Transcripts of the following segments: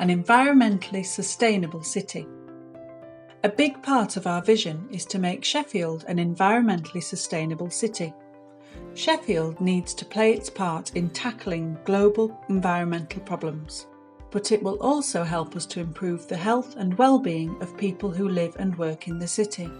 an environmentally sustainable city. A big part of our vision is to make Sheffield an environmentally sustainable city. Sheffield needs to play its part in tackling global environmental problems, but it will also help us to improve the health and well-being of people who live and work in the city.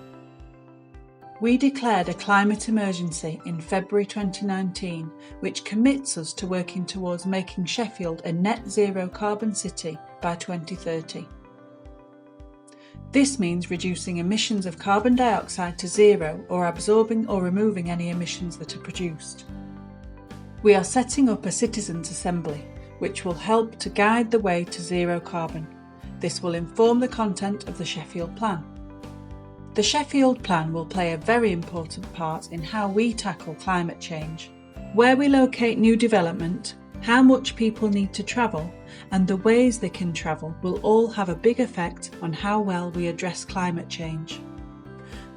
We declared a climate emergency in February 2019, which commits us to working towards making Sheffield a net zero carbon city by 2030. This means reducing emissions of carbon dioxide to zero or absorbing or removing any emissions that are produced. We are setting up a citizens' assembly, which will help to guide the way to zero carbon. This will inform the content of the Sheffield Plan. The Sheffield Plan will play a very important part in how we tackle climate change. Where we locate new development, how much people need to travel, and the ways they can travel will all have a big effect on how well we address climate change.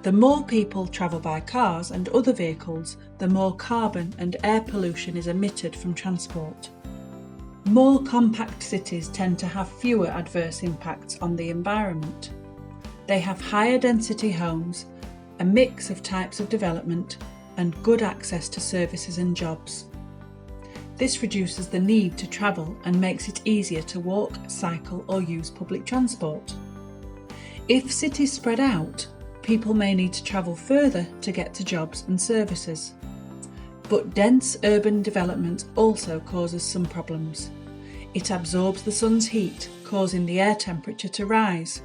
The more people travel by cars and other vehicles, the more carbon and air pollution is emitted from transport. More compact cities tend to have fewer adverse impacts on the environment. They have higher density homes, a mix of types of development, and good access to services and jobs. This reduces the need to travel and makes it easier to walk, cycle, or use public transport. If cities spread out, people may need to travel further to get to jobs and services. But dense urban development also causes some problems. It absorbs the sun's heat, causing the air temperature to rise.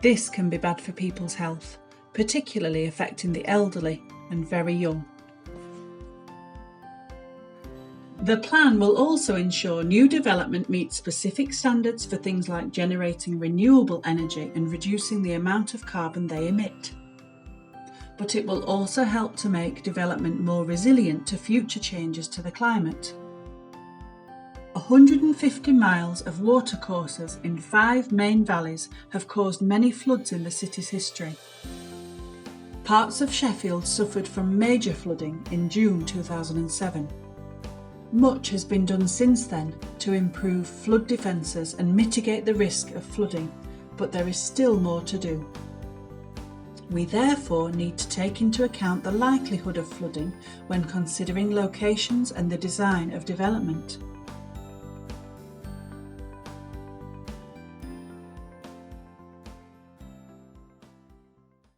This can be bad for people's health, particularly affecting the elderly and very young. The plan will also ensure new development meets specific standards for things like generating renewable energy and reducing the amount of carbon they emit. But it will also help to make development more resilient to future changes to the climate. 150 miles of watercourses in 5 main valleys have caused many floods in the city's history. Parts of Sheffield suffered from major flooding in June 2007. Much has been done since then to improve flood defences and mitigate the risk of flooding, but there is still more to do. We therefore need to take into account the likelihood of flooding when considering locations and the design of development.